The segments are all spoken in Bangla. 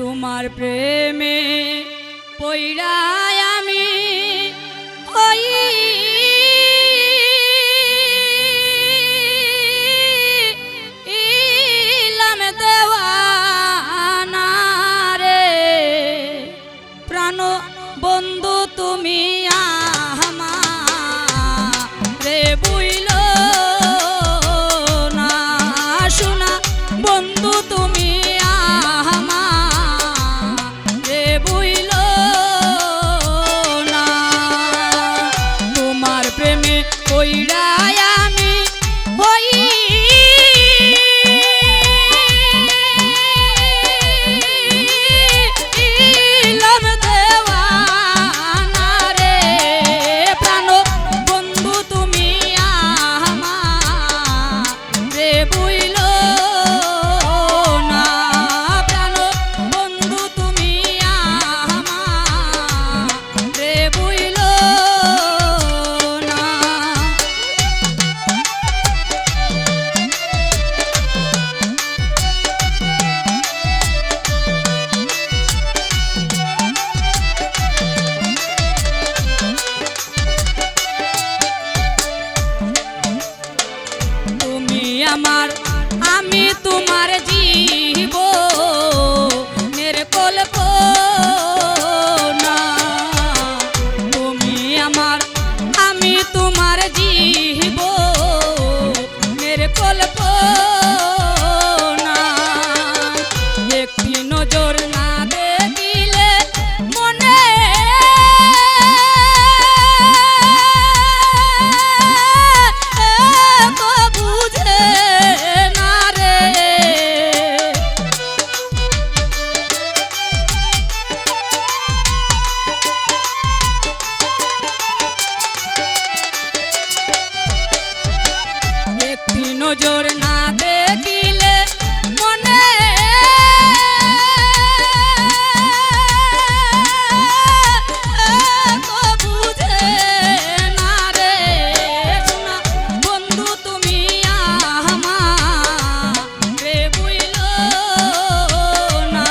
তোমার প্রেমে পইড়ায় আমি হইলাম দেওয়ানা রে। প্রাণ বন্ধু তুমি আমারে বুইল না, শোনা বন্ধু তুমি আমারে বুইল না। তোমার প্রেমে পইড়ায় আমি হইলাম দেওয়ানা রে। প্রাণ বন্ধু তুমি আমারে বুইল না, প্রাণ বন্ধু তুমি আমারে বুইল না। তুমি আমার আমি তোমার জীবনের কল্পনা। তুমি আমার আমি তোমার জীবনের কল্পনা। একটি নজর না দেখিলে মনে তো বুঝে না রে। একটি নজর না দেখিলে মনে তো বুঝে না রে। শোনা বন্ধু তুমি আমারে বুইল না,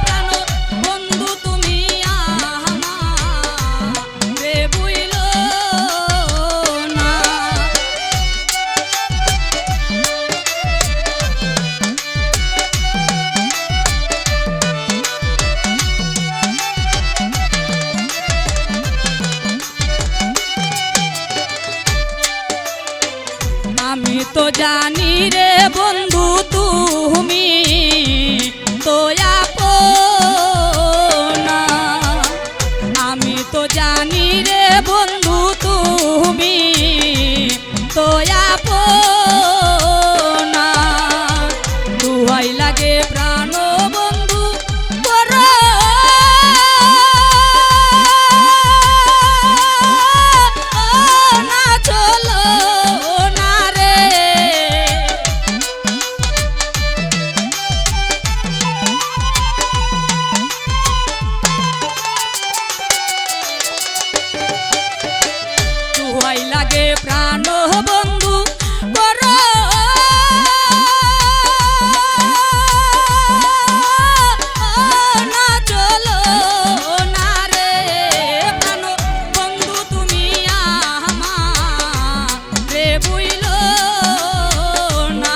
প্রাণ বন্ধু তুমি আমারে বুইল না। আমি তো জানি রে বন্ধু তুমি তো আপনা। আমি তো জানি রে বন্ধু তুমি তো আপনা। দুহাই লাগে প্রাণ বন্ধু করো না, চলো না রে। দুহাই লাগে প্রাণ বন্ধু করো না, চলো না রে। প্রাণ বন্ধু তুমি আমারে বুইল না,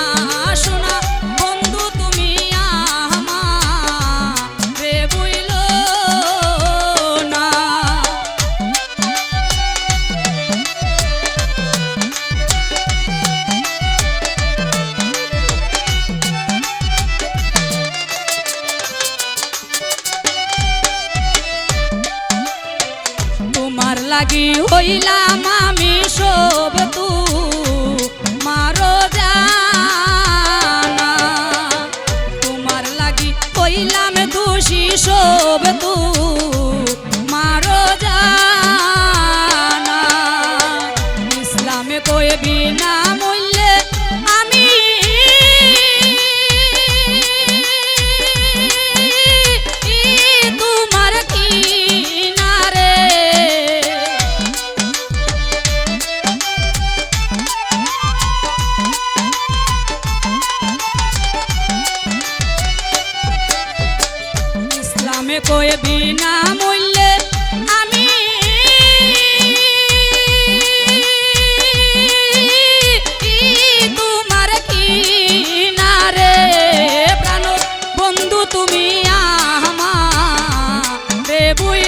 শোনা বন্ধু তুমি আমারে বুইল না। তোমার লাগি হইলাম আমি সব তোমার জানা। তোমার লাগি হইলাম দোষী সব তোমার জানা। ইসলামে কয়ে বিনা মূল্যে আমি তোমার কি না রে। কই বিনা মূল্যে আমি তোমার কিনারে প্রাণ বন্ধু তুমি আমার বুই